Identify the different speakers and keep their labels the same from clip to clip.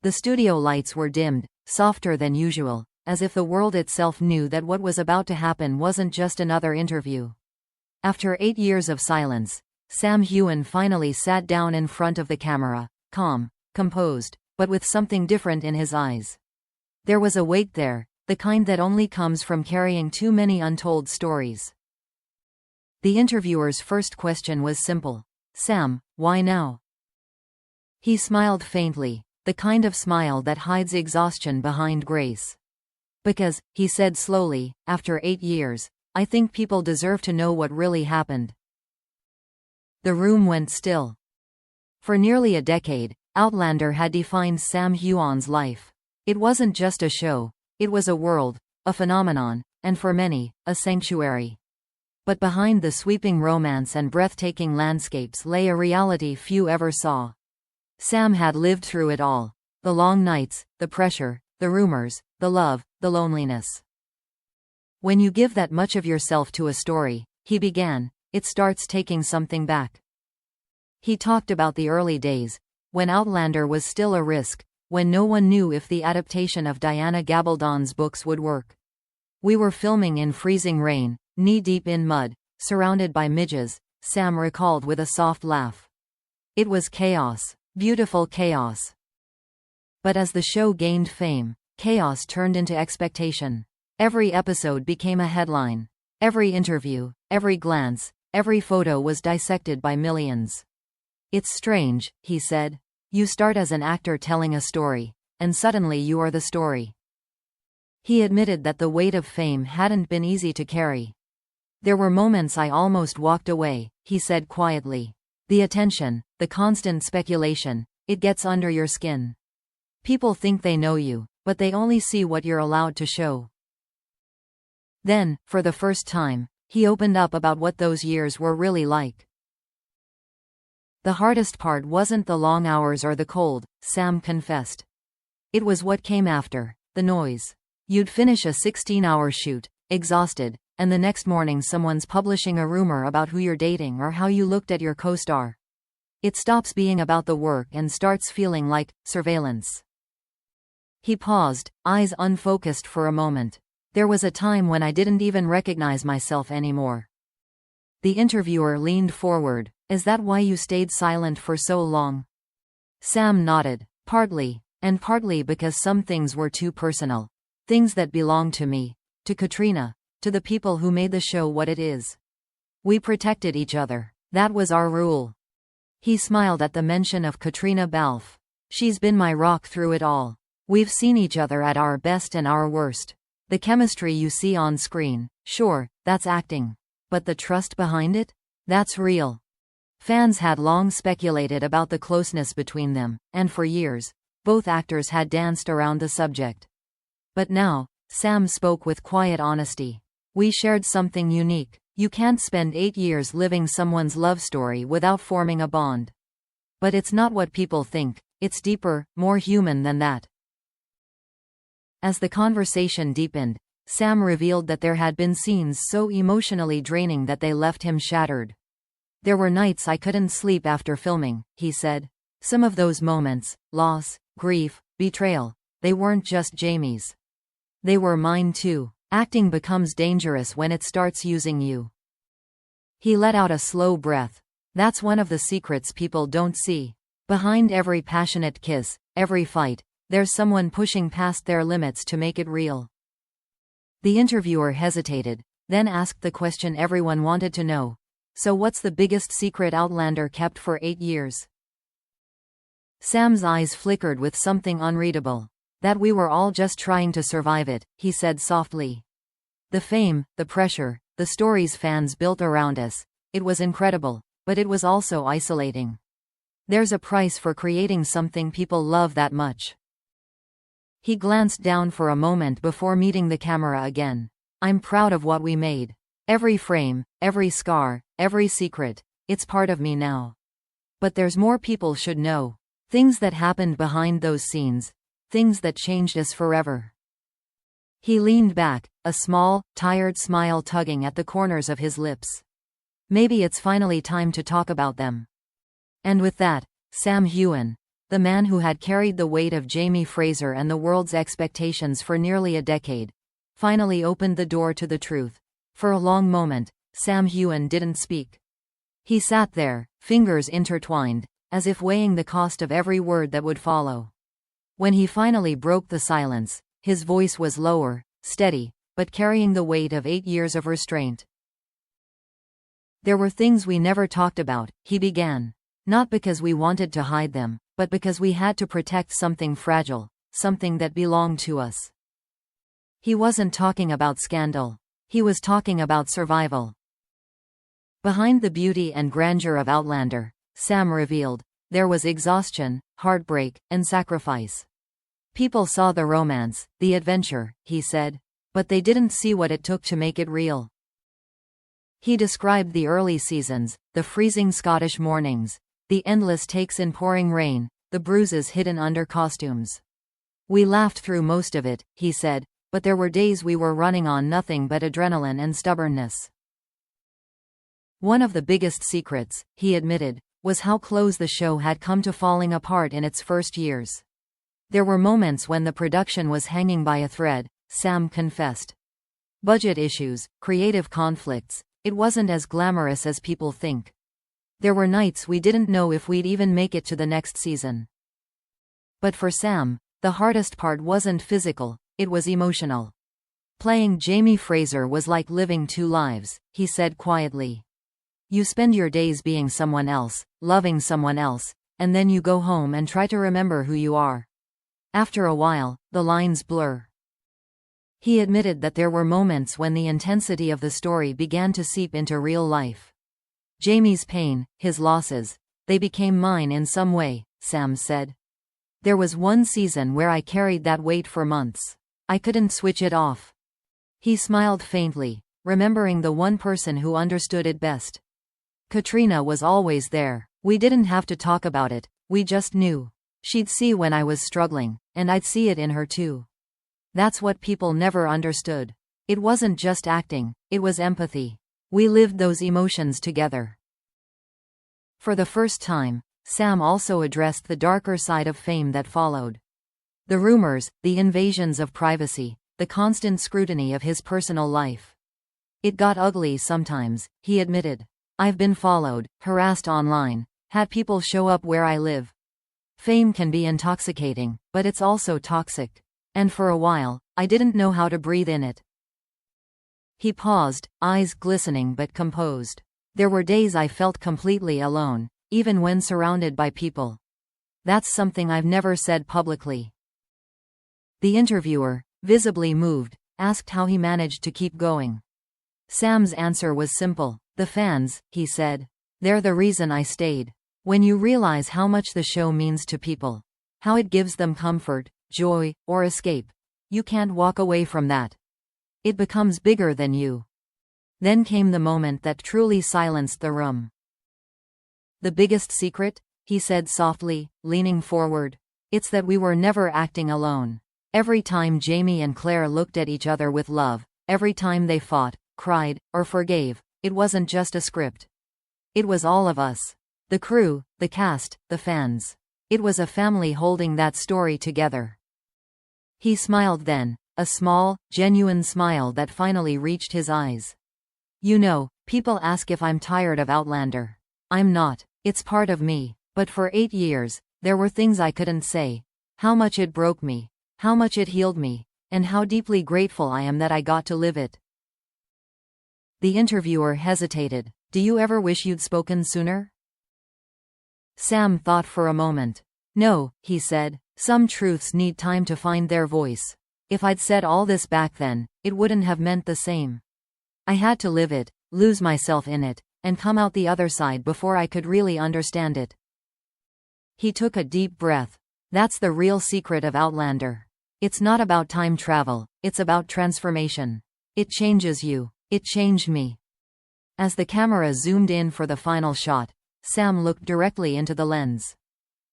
Speaker 1: The studio lights were dimmed, softer than usual, as if the world itself knew that what was about to happen wasn't just another interview. After 8 years of silence, Sam Heughan finally sat down in front of the camera, calm, composed, but with something different in his eyes. There was a weight there, the kind that only comes from carrying too many untold stories. The interviewer's first question was simple. "Sam, why now?" He smiled faintly, the kind of smile that hides exhaustion behind grace. "Because," he said slowly, "after 8 years, I think people deserve to know what really happened." The room went still. For nearly a decade, Outlander had defined Sam Heughan's life. It wasn't just a show, it was a world, a phenomenon, and for many, a sanctuary. But behind the sweeping romance and breathtaking landscapes lay a reality few ever saw. Sam had lived through it all. The long nights, the pressure, the rumors, the love, the loneliness. "When you give that much of yourself to a story," he began, "it starts taking something back." He talked about the early days, when Outlander was still a risk, when no one knew if the adaptation of Diana Gabaldon's books would work. "We were filming in freezing rain, knee-deep in mud, surrounded by midges," Sam recalled with a soft laugh. "It was chaos, beautiful chaos." But as the show gained fame, chaos turned into expectation. Every episode became a headline. Every interview, every glance, every photo was dissected by millions. "It's strange," he said. "You start as an actor telling a story, and suddenly you are the story." He admitted that the weight of fame hadn't been easy to carry. "There were moments I almost walked away," he said quietly. "The attention, the constant speculation, it gets under your skin. People think they know you, but they only see what you're allowed to show." Then, for the first time, he opened up about what those years were really like. "The hardest part wasn't the long hours or the cold," Sam confessed. "It was what came after, the noise. You'd finish a 16-hour shoot, exhausted, and the next morning someone's publishing a rumor about who you're dating or how you looked at your co-star. It stops being about the work and starts feeling like surveillance." He paused, eyes unfocused for a moment. "There was a time when I didn't even recognize myself anymore." The interviewer leaned forward. "Is that why you stayed silent for so long?" Sam nodded. "Partly, and partly because some things were too personal. Things that belonged to me, to Caitríona, to the people who made the show what it is. We protected each other. That was our rule." He smiled at the mention of Caitríona Balfe. "She's been my rock through it all. We've seen each other at our best and our worst. The chemistry you see on screen, sure, that's acting. But the trust behind it? That's real." Fans had long speculated about the closeness between them, and for years, both actors had danced around the subject. But now, Sam spoke with quiet honesty. "We shared something unique. You can't spend 8 years living someone's love story without forming a bond. But it's not what people think, it's deeper, more human than that." As the conversation deepened, Sam revealed that there had been scenes so emotionally draining that they left him shattered. "There were nights I couldn't sleep after filming," he said. "Some of those moments, loss, grief, betrayal, they weren't just Jamie's. They were mine too. Acting becomes dangerous when it starts using you." He let out a slow breath. "That's one of the secrets people don't see. Behind every passionate kiss, every fight, there's someone pushing past their limits to make it real." The interviewer hesitated, then asked the question everyone wanted to know. "So what's the biggest secret Outlander kept for 8 years?" Sam's eyes flickered with something unreadable. "That we were all just trying to survive it," he said softly. "The fame, the pressure, the stories fans built around us, it was incredible, but it was also isolating. There's a price for creating something people love that much." He glanced down for a moment before meeting the camera again. "I'm proud of what we made. Every frame, every scar, every secret, it's part of me now. But there's more people should know. Things that happened behind those scenes. Things that changed us forever." He leaned back, a small, tired smile tugging at the corners of his lips. "Maybe it's finally time to talk about them." And with that, Sam Heughan, the man who had carried the weight of Jamie Fraser and the world's expectations for nearly a decade, finally opened the door to the truth. For a long moment, Sam Heughan didn't speak. He sat there, fingers intertwined, as if weighing the cost of every word that would follow. When he finally broke the silence, his voice was lower, steady, but carrying the weight of 8 years of restraint. "There were things we never talked about," he began. "Not because we wanted to hide them, but because we had to protect something fragile, something that belonged to us." He wasn't talking about scandal. He was talking about survival. Behind the beauty and grandeur of Outlander, Sam revealed, there was exhaustion, heartbreak, and sacrifice. People saw the romance, the adventure, he said, but they didn't see what it took to make it real. He described the early seasons, the freezing Scottish mornings, the endless takes in pouring rain, the bruises hidden under costumes. "We laughed through most of it," he said, "but there were days we were running on nothing but adrenaline and stubbornness." One of the biggest secrets, he admitted, was how close the show had come to falling apart in its first years. There were moments when the production was hanging by a thread, Sam confessed. Budget issues, creative conflicts, it wasn't as glamorous as people think. There were nights we didn't know if we'd even make it to the next season. But for Sam, the hardest part wasn't physical, it was emotional. "Playing Jamie Fraser was like living 2 lives," he said quietly. "You spend your days being someone else, loving someone else, and then you go home and try to remember who you are. After a while, the lines blur." He admitted that there were moments when the intensity of the story began to seep into real life. "Jamie's pain, his losses, they became mine in some way," Sam said. "There was one season where I carried that weight for months. I couldn't switch it off." He smiled faintly, remembering the one person who understood it best. Caitríona was always there. We didn't have to talk about it, we just knew. She'd see when I was struggling, and I'd see it in her too. That's what people never understood. It wasn't just acting, it was empathy. We lived those emotions together. For the first time, Sam also addressed the darker side of fame that followed. The rumors, the invasions of privacy, the constant scrutiny of his personal life. "It got ugly sometimes," he admitted. "I've been followed, harassed online, had people show up where I live. Fame can be intoxicating, but it's also toxic. And for a while, I didn't know how to breathe in it." He paused, eyes glistening but composed. "There were days I felt completely alone, even when surrounded by people. That's something I've never said publicly." The interviewer, visibly moved, asked how he managed to keep going. Sam's answer was simple. "The fans," he said. "They're the reason I stayed. When you realize how much the show means to people, how it gives them comfort, joy, or escape, you can't walk away from that. It becomes bigger than you." Then came the moment that truly silenced the room. "The biggest secret," he said softly, leaning forward. "It's that we were never acting alone. Every time Jamie and Claire looked at each other with love, every time they fought, cried, or forgave, it wasn't just a script. It was all of us. The crew, the cast, the fans. It was a family holding that story together." He smiled then, a small, genuine smile that finally reached his eyes. "You know, people ask if I'm tired of Outlander. I'm not. It's part of me. But for 8 years, there were things I couldn't say. How much it broke me. How much it healed me. And how deeply grateful I am that I got to live it." The interviewer hesitated. "Do you ever wish you'd spoken sooner?" Sam thought for a moment. "No," he said. "Some truths need time to find their voice. If I'd said all this back then, it wouldn't have meant the same. I had to live it, lose myself in it, and come out the other side before I could really understand it." He took a deep breath. "That's the real secret of Outlander. It's not about time travel, it's about transformation. It changes you. It changed me." As the camera zoomed in for the final shot, Sam looked directly into the lens.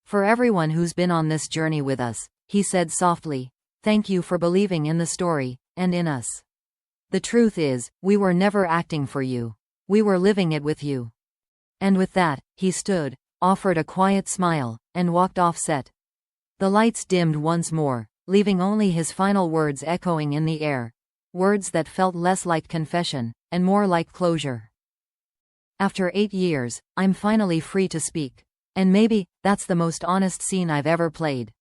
Speaker 1: "For everyone who's been on this journey with us," he said softly, "thank you for believing in the story, and in us. The truth is, we were never acting for you. We were living it with you." And with that, he stood, offered a quiet smile, and walked off set. The lights dimmed once more, leaving only his final words echoing in the air. Words that felt less like confession, and more like closure. After 8 years, I'm finally free to speak. And maybe, that's the most honest scene I've ever played.